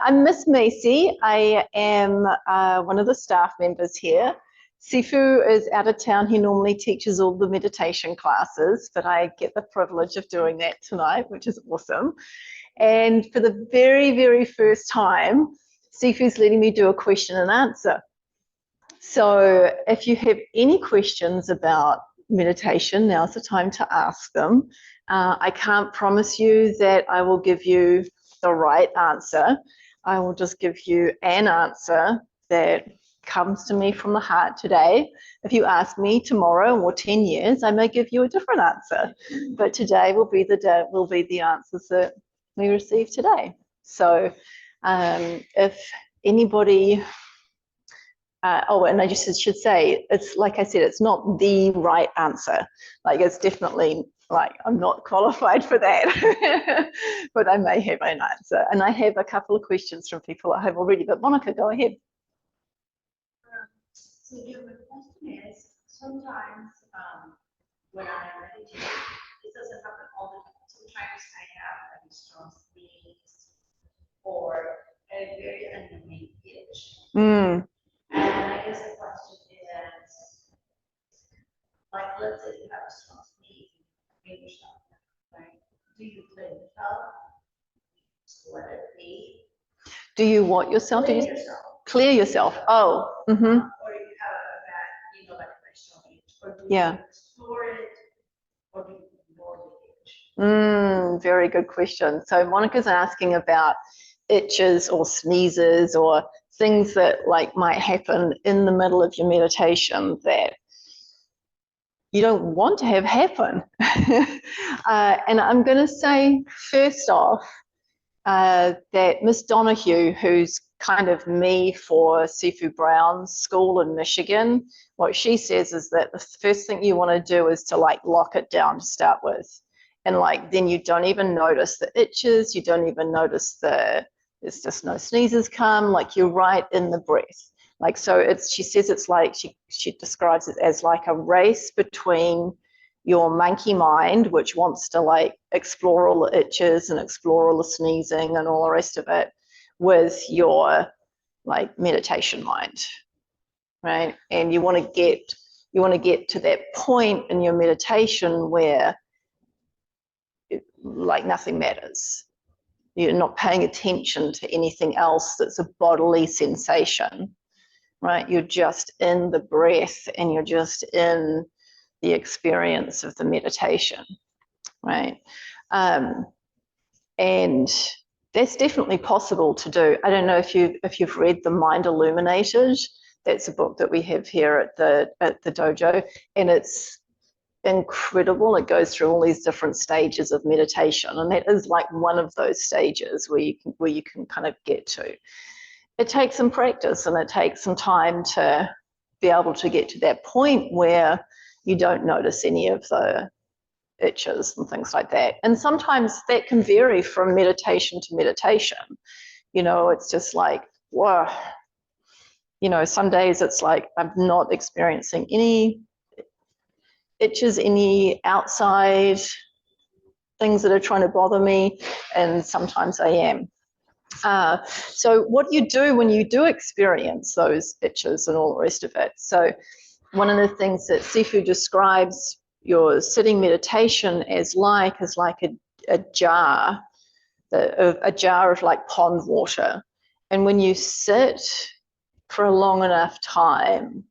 I'm Miss Macy. I am one of the staff members here. Sifu is out of town. He normally teaches all the meditation classes, but I get the privilege of doing that tonight, which is awesome. And for the very, very first time, Sifu's letting me do a question and answer. So if you have any questions about meditation, now's the time to ask them. I can't promise you that I will give you the right answer. I will just give you an answer that comes to me from the heart today. If you ask me tomorrow or 10 years, I may give you a different answer. But today will be the answers that we receive today. So if anybody and I just should say, it's like I said, it's not the right answer. Like it's definitely like I'm not qualified for that, but I may have an answer. And I have a couple of questions from people I have already. But Monica, go ahead. So the question is, sometimes when I meditate, this doesn't happen all the time. Sometimes I have a strong sneeze or a very annoying itch. And I guess the question is, like, let's say you have a strong sneeze, maybe yourself, right? Do you clean yourself? Let it be? Do you what yourself? Clean yourself. Clear yourself. Oh. Or you have a bad, like a strong itch. Or do you store it? Or do you ignore the itch? Very good question. So Monica's asking about itches or sneezes or things that like might happen in the middle of your meditation that you don't want to have happen. And I'm going to say first off that Miss Donahue, who's kind of me for Sifu Brown's school in Michigan, what she says is that the first thing you want to do is to like lock it down to start with. And like then you don't even notice the itches, you don't even notice there's just no sneezes come, like you're right in the breath. Like, so she says it's like, she describes it as like a race between your monkey mind, which wants to like explore all the itches and explore all the sneezing and all the rest of it, with your like meditation mind, right? And you want to get to that point in your meditation where like nothing matters. You're not paying attention to anything else that's a bodily sensation, right? You're just in the breath and you're just in the experience of the meditation, right? And that's definitely possible to do. I don't know if you've read The Mind Illuminated. That's a book that we have here at the dojo, and it's incredible. It goes through all these different stages of meditation, and that is like one of those stages where you can kind of get to. It takes some practice and it takes some time to be able to get to that point where you don't notice any of the itches and things like that. And sometimes that can vary from meditation to meditation. You know, it's just like, whoa. You know, some days it's like I'm not experiencing any itches, any outside things that are trying to bother me, and sometimes I am. So what do you do when you do experience those itches and all the rest of it? So one of the things that Sifu describes your sitting meditation as like is like a jar, a jar of like pond water. And when you sit for a long enough time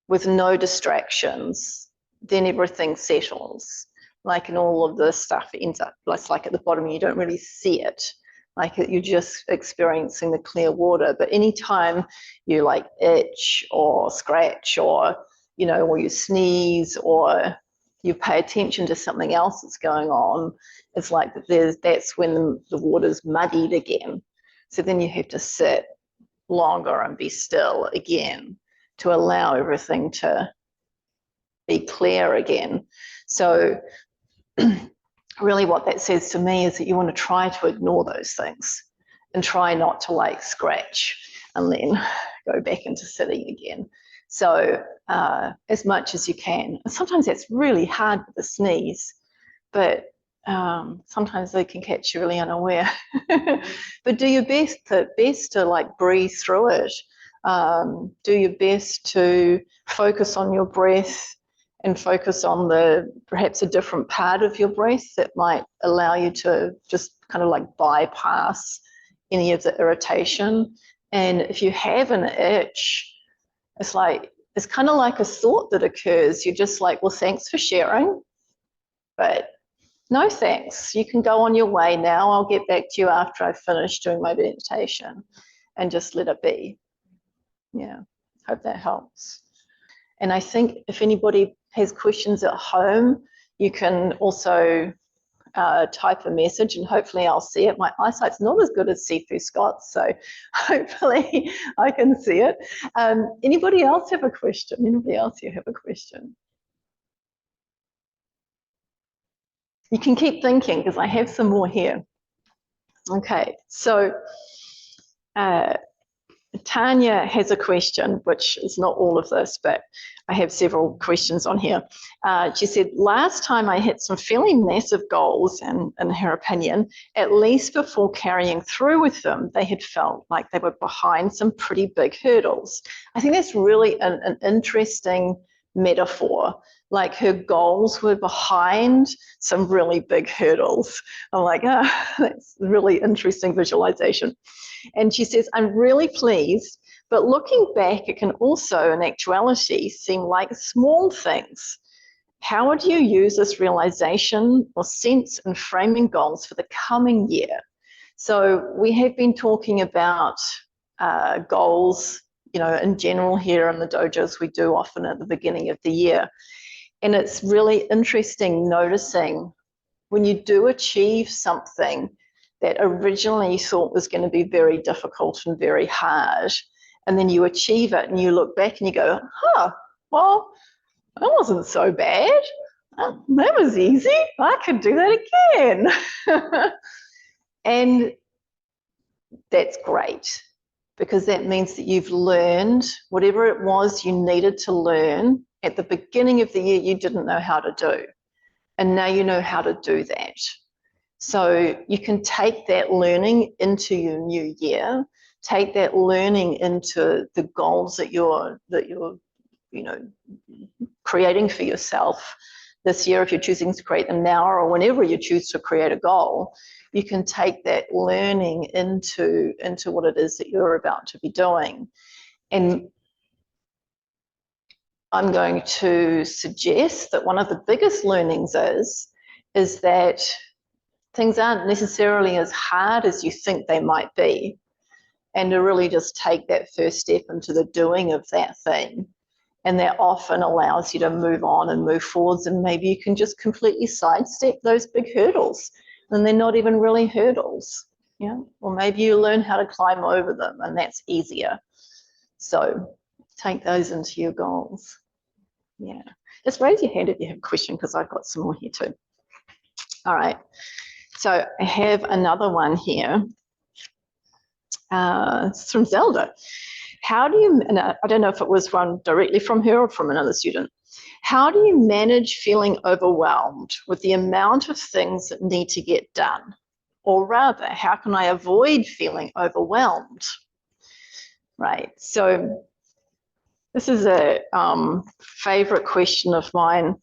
with no distractions, then everything settles. Like, and all of the stuff ends up like at the bottom, you don't really see it. Like you're just experiencing the clear water. But anytime you like itch or scratch or, you know, or you sneeze or you pay attention to something else that's going on, it's like that's when the water's muddied again. So then you have to sit longer and be still again to allow everything to be clear again. So really what that says to me is that you want to try to ignore those things and try not to like scratch and then go back into sitting again. So as much as you can. Sometimes that's really hard with the sneeze, but sometimes they can catch you really unaware. But do your best to like breathe through it. Do your best to focus on your breath and focus on perhaps a different part of your breath that might allow you to just kind of like bypass any of the irritation. And if you have an itch, it's kind of like a thought that occurs. You're just like, well, thanks for sharing, but no thanks. You can go on your way now. I'll get back to you after I've finished doing my meditation, and just let it be. Yeah, hope that helps. And I think if anybody has questions at home, you can also type a message, and hopefully I'll see it. My eyesight's not as good as Sifu Scott's, so hopefully I can see it. Anybody else have a question? Anybody else here have a question? You can keep thinking because I have some more here. Okay, so Tanya has a question, which is not all of this, but I have several questions on here. She said, last time I hit some fairly massive goals, and in her opinion, at least before carrying through with them, they had felt like they were behind some pretty big hurdles. I think that's really an interesting metaphor. Like her goals were behind some really big hurdles. I'm like, that's a really interesting visualization. And she says, I'm really pleased, but looking back, it can also, in actuality, seem like small things. How would you use this realization or sense in framing goals for the coming year? So we have been talking about goals, in general here in the dojos, we do often at the beginning of the year. And it's really interesting noticing when you do achieve something that originally you thought was going to be very difficult and very hard, and then you achieve it and you look back and you go, well, that wasn't so bad. That was easy. I could do that again. And that's great, because that means that you've learned whatever it was you needed to learn at the beginning of the year you didn't know how to do. And now you know how to do that. So you can take that learning into your new year, take that learning into the goals that you're creating for yourself this year. If you're choosing to create them now, or whenever you choose to create a goal, you can take that learning into what it is that you're about to be doing. And I'm going to suggest that one of the biggest learnings is that things aren't necessarily as hard as you think they might be, and to really just take that first step into the doing of that thing. And that often allows you to move on and move forwards, and maybe you can just completely sidestep those big hurdles, and they're not even really hurdles, or maybe you learn how to climb over them, and that's easier. So take those into your goals. Yeah, just raise your hand if you have a question, because I've got some more here too. All right, so I have another one here. It's from Zelda. How do you, and I don't know if it was one directly from her or from another student, how do you manage feeling overwhelmed with the amount of things that need to get done? Or rather, how can I avoid feeling overwhelmed? Right, so this is a favorite question of mine,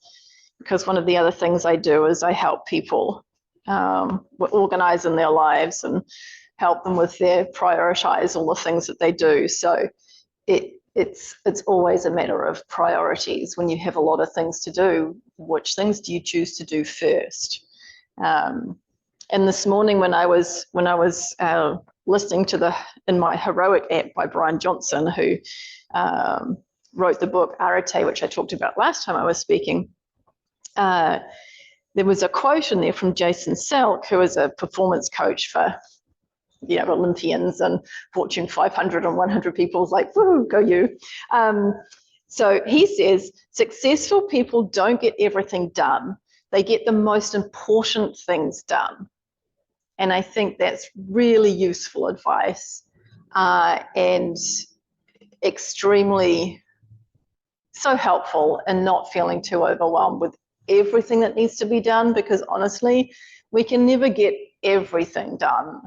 because one of the other things I do is I help people organize in their lives and help them with their prioritize all the things that they do. So it's always a matter of priorities. When you have a lot of things to do, which things do you choose to do first? And this morning when I was listening to In My Heroic app by Brian Johnson, who wrote the book Arete, which I talked about last time I was speaking, there was a quote in there from Jason Selk, who is a performance coach for Olympians and Fortune 500 and 100 people. Is like, woo, go you. So he says, successful people don't get everything done. They get the most important things done. And I think that's really useful advice, and extremely so helpful in not feeling too overwhelmed with everything that needs to be done, because honestly, We can never get everything done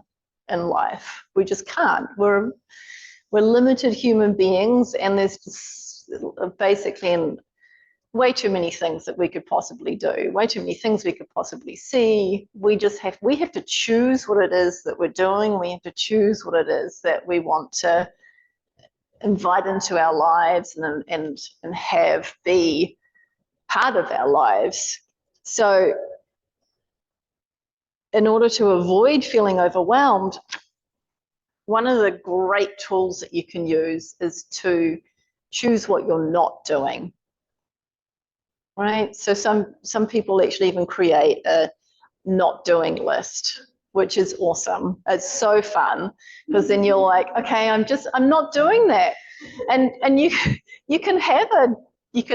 in life. We just can't. We're limited human beings, and there's just basically way too many things that we could possibly do, way too many things we could possibly see. We have to choose what it is that we're doing. We have to choose what it is that we want to invite into our lives and have be part of our lives. So in order to avoid feeling overwhelmed, one of the great tools that you can use is to choose what you're not doing. Right? So some people actually even create a not doing list, which is awesome. It's so fun, because then you're like, okay, I'm not doing that. And you can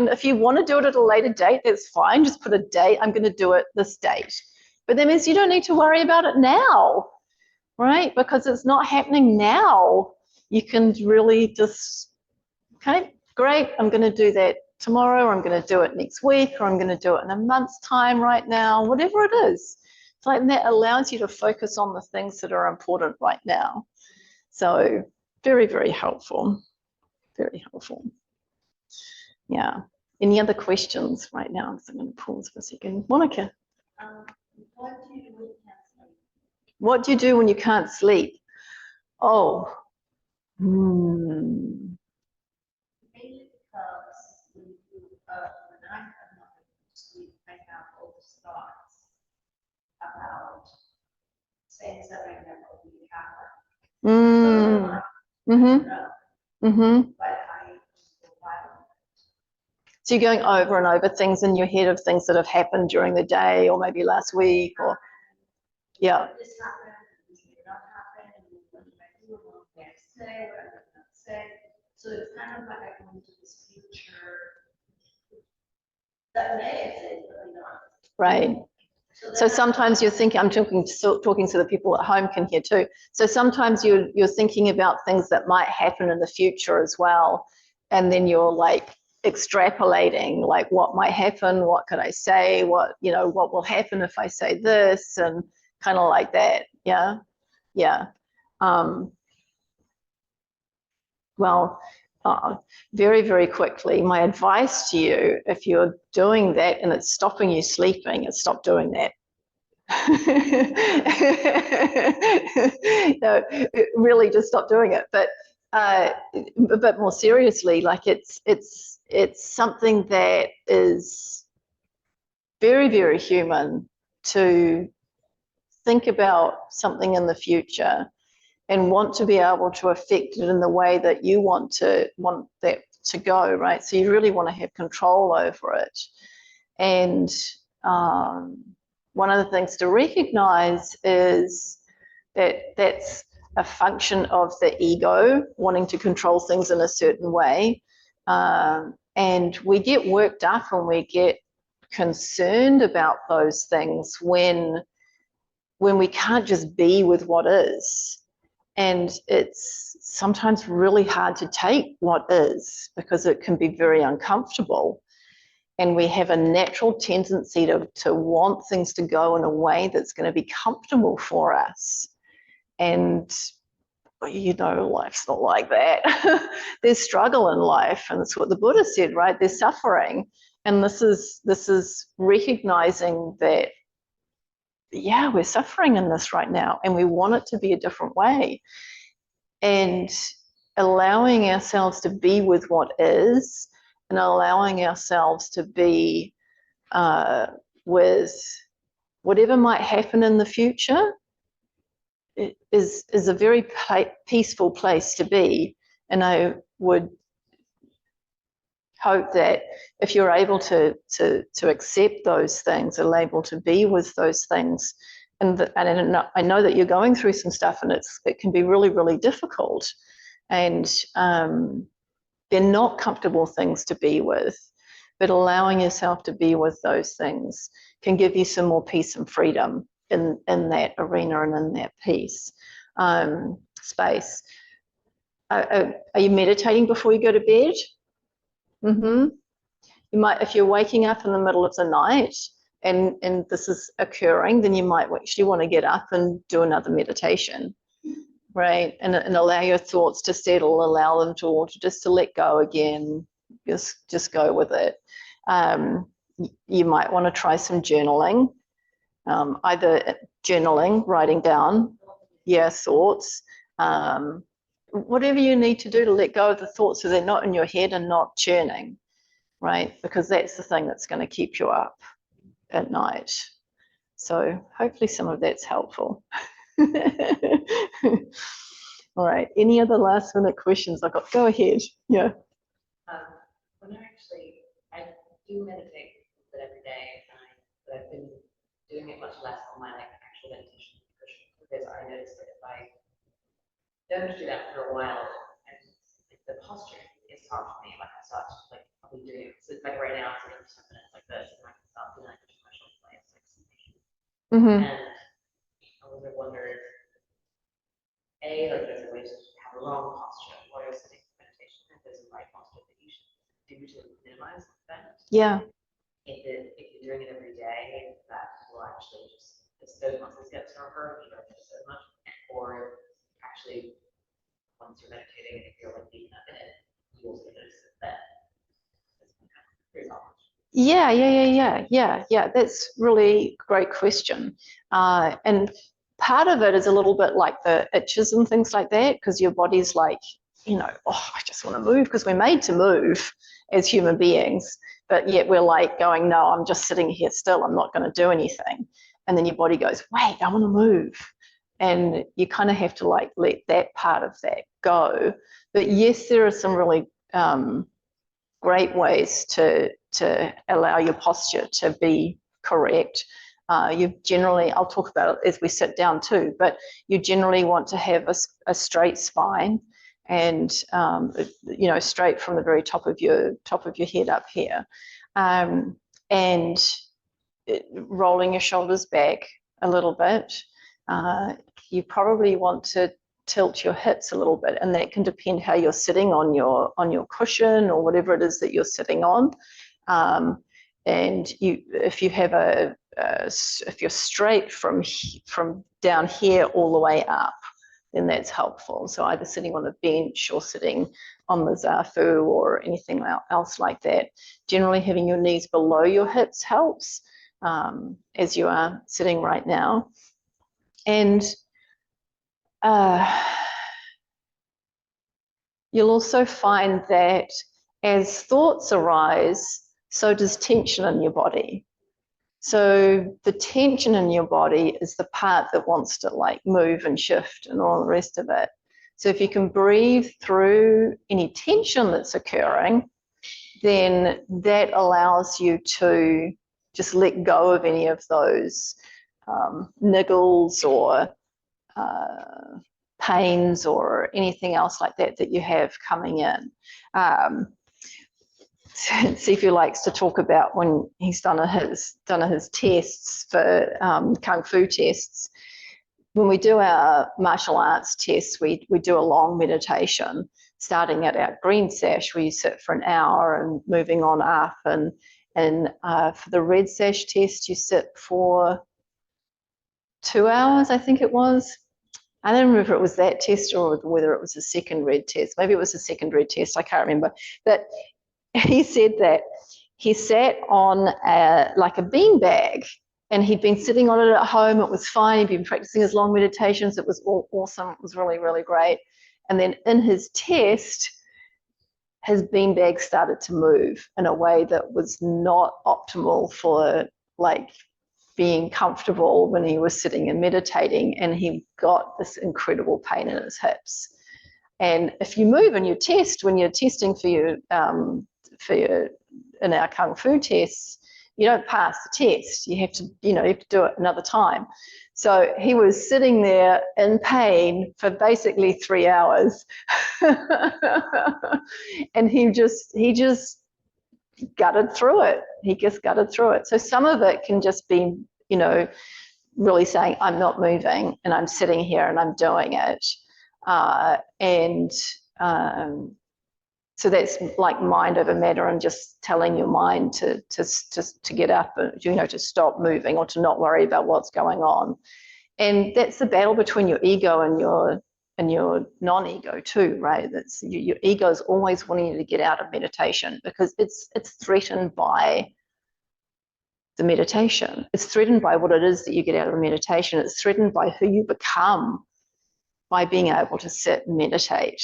if you want to do it at a later date, that's fine. Just put a date. I'm going to do it this date. But that means you don't need to worry about it now, right? Because it's not happening now. You can really just, okay, great, I'm going to do that tomorrow, or I'm going to do it next week, or I'm going to do it in a month's time right now, whatever it is. It's like that allows you to focus on the things that are important right now. So very, very helpful. Very helpful. Yeah. Any other questions right now? So I'm going to pause for a second. Monica. What do you do when you can't sleep? Oh. Mainly because when I have not sleep, I have all these thoughts about things that I never really happen. But I just go wild. So you're going over and over things in your head of things that have happened during the day, or maybe last week, or yeah. This happened, this did not happen, what did I do, what did I say, what did I not say? So it's kind of like I go into this future that may exist, but I don't. Right. So sometimes you're thinking, I'm talking so the people at home can hear too. So sometimes you're thinking about things that might happen in the future as well. And then you're like extrapolating, like what might happen, what could I say, what will happen if I say this, and kind of like that. Yeah. Yeah. Well, very, very quickly, my advice to you, if you're doing that and it's stopping you sleeping, is stop doing that. No, really just stop doing it. But more seriously, like it's something that is very, very human to think about something in the future and want to be able to affect it in the way that you want that to go, right? So you really want to have control over it. And one of the things to recognize is that that's a function of the ego wanting to control things in a certain way. And we get worked up and we get concerned about those things when we can't just be with what is. And it's sometimes really hard to take what is, because it can be very uncomfortable. And we have a natural tendency to want things to go in a way that's going to be comfortable for us. And, life's not like that. There's struggle in life, and that's what the Buddha said, right? There's suffering. And this is recognizing that, yeah, we're suffering in this right now, and we want it to be a different way. And allowing ourselves to be with what is, and allowing ourselves to be with whatever might happen in the future is a very peaceful place to be. And I would hope that if you're able to accept those things, are able to be with those things, and I know that you're going through some stuff, and it can be really, really difficult, and they're not comfortable things to be with, but allowing yourself to be with those things can give you some more peace and freedom in that arena and in that peace space. Are you meditating before you go to bed? You might, if you're waking up in the middle of the night and this is occurring, then you might actually want to get up and do another meditation, right? And allow your thoughts to settle, allow them to just to let go again, just go with it. You might want to try some journaling, either journaling, writing down your thoughts, whatever you need to do to let go of the thoughts so they're not in your head and not churning, right? Because that's the thing that's going to keep you up at night. So hopefully some of that's helpful. All right, any other last minute questions? Go ahead. Yeah. When I do meditate every day, but I've been doing it much less on my actual meditation cushion, because I noticed that if I don't do that for a while, and the posture is hard for me. I start probably doing it. So right now, it's 10 minutes like this, and I can start doing push my shoulder blades Mm-hmm. And I was wondering, there's a way to have a wrong posture while you're sitting for meditation, and there's a right posture that you should do to minimize that. Yeah. If you're doing it every day, that will actually just those muscles get stronger, you don't do so much, or actually once you're meditating and if you're deep enough in it, you also notice that Yeah. That's really great question. And part of it is a little bit like the itches and things like that, because your body's like, I just want to move, because we're made to move as human beings, but yet we're like going, no, I'm just sitting here still, I'm not going to do anything. And then your body goes, wait, I want to move. And you kind of have to let that part of that go. But yes, there are some really great ways to allow your posture to be correct. You generally, I'll talk about it as we sit down too, but you generally want to have a straight spine, and straight from the very top of your head up here, and rolling your shoulders back a little bit. You probably want to tilt your hips a little bit, and that can depend how you're sitting on your cushion or whatever it is that you're sitting on. And if you have if you're straight from down here all the way up, then that's helpful. So either sitting on a bench or sitting on the zafu or anything else like that. Generally having your knees below your hips helps, as you are sitting right now. And you'll also find that as thoughts arise, so does tension in your body. So the tension in your body is the part that wants to move and shift and all the rest of it. So if you can breathe through any tension that's occurring, then that allows you to just let go of any of those niggles or pains or anything else like that you have coming in. Sifu likes to talk about when he's done his tests for Kung Fu tests. When we do our martial arts tests, we do a long meditation, starting at our green sash, where you sit for an hour and moving on up. And for the red sash test, you sit for 2 hours, I think it was. I don't remember if it was that test or whether it was a second red test. Maybe it was a second red test, I can't remember. But he said that he sat on a bean bag, and he'd been sitting on it at home. It was fine. He'd been practicing his long meditations. It was awesome. It was really, really great. And then in his test, his bean bag started to move in a way that was not optimal for being comfortable when he was sitting and meditating, and he got this incredible pain in his hips. And if you move in your test, when you're testing for your in our Kung Fu tests, you don't pass the test. You have to do it another time. So he was sitting there in pain for basically 3 hours. And he just gutted through it. He just gutted through it. So some of it can just be, really saying, I'm not moving and I'm sitting here and I'm doing it. So So that's like mind over matter, and just telling your mind to get up, to stop moving or to not worry about what's going on. And that's the battle between your ego and your non-ego too, right? That's your ego is always wanting you to get out of meditation because it's threatened by the meditation. It's threatened by what it is that you get out of the meditation. It's threatened by who you become by being able to sit and meditate.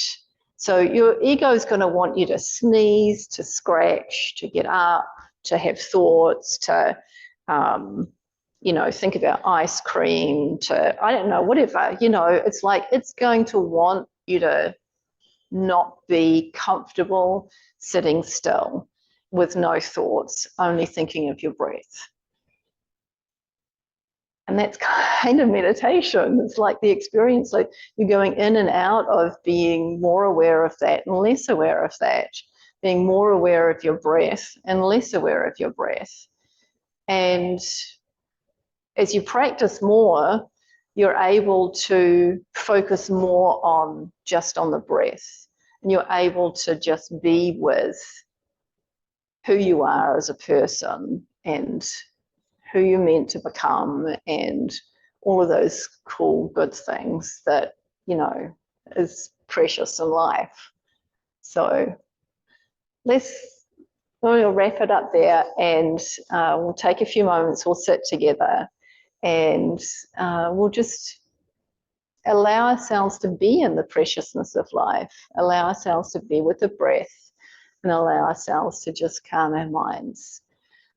So your ego is going to want you to sneeze, to scratch, to get up, to have thoughts, to think about ice cream, to, I don't know, whatever, it's like it's going to want you to not be comfortable sitting still with no thoughts, only thinking of your breath. And that's kind of meditation. It's like the experience, like you're going in and out of being more aware of that and less aware of that, being more aware of your breath and less aware of your breath. And as you practice more, you're able to focus more on just on the breath. And you're able to just be with who you are as a person and who you're meant to become and all of those cool, good things that, is precious in life. So we'll wrap it up there, and we'll take a few moments, we'll sit together, and we'll just allow ourselves to be in the preciousness of life, allow ourselves to be with the breath, and allow ourselves to just calm our minds.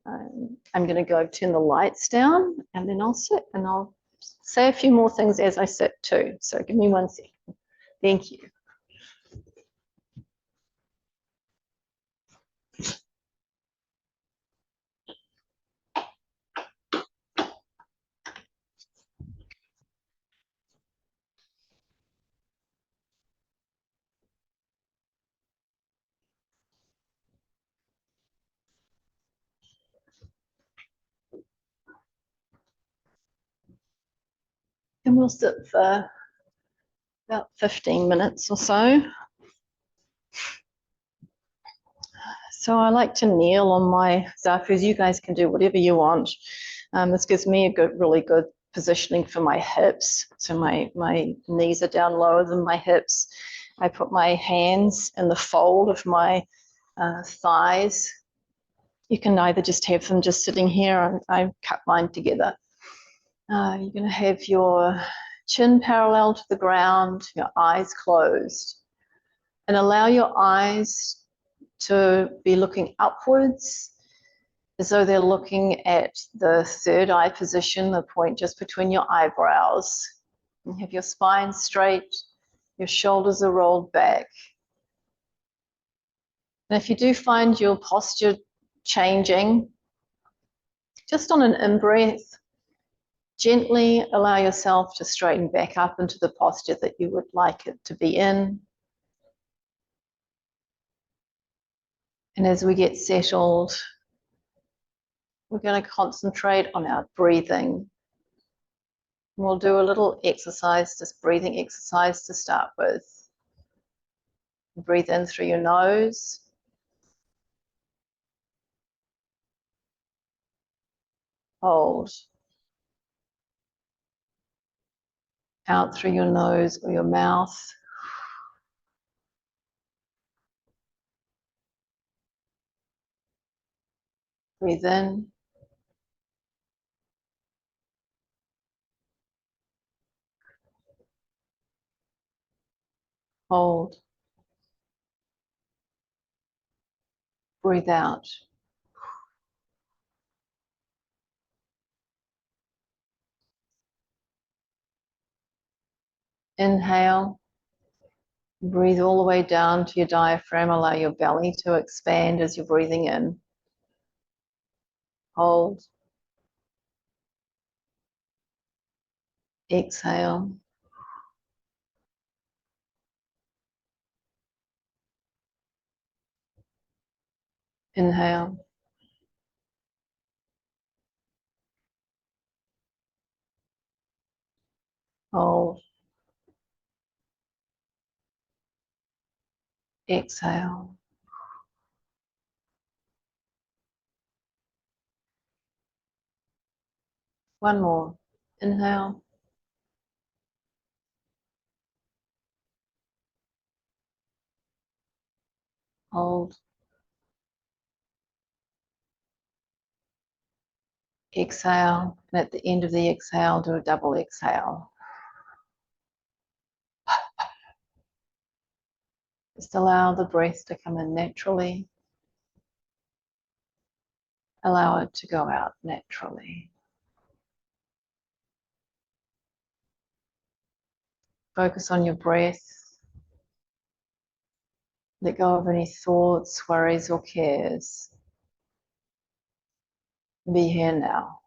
I'm going to go turn the lights down, and then I'll sit and I'll say a few more things as I sit too. So give me 1 second. Thank you. And we'll sit for about 15 minutes or so. So I like to kneel on my zafus. You guys can do whatever you want. This gives me a really good positioning for my hips. So my knees are down lower than my hips. I put my hands in the fold of my thighs. You can either just have them just sitting here, or I cut mine together. You're going to have your chin parallel to the ground, your eyes closed, and allow your eyes to be looking upwards as though they're looking at the third eye position, the point just between your eyebrows. You have your spine straight, your shoulders are rolled back. And if you do find your posture changing, just on an in-breath, gently allow yourself to straighten back up into the posture that you would like it to be in. And as we get settled, we're going to concentrate on our breathing. We'll do a little exercise, just breathing exercise to start with. Breathe in through your nose. Hold. Out through your nose or your mouth. Breathe in. Hold. Breathe out. Inhale. Breathe all the way down to your diaphragm. Allow your belly to expand as you're breathing in. Hold. Exhale. Inhale. Hold. Exhale. One more. Inhale. Hold. Exhale. And at the end of the exhale, do a double exhale. Just allow the breath to come in naturally. Allow it to go out naturally. Focus on your breath. Let go of any thoughts, worries, or cares. Be here now.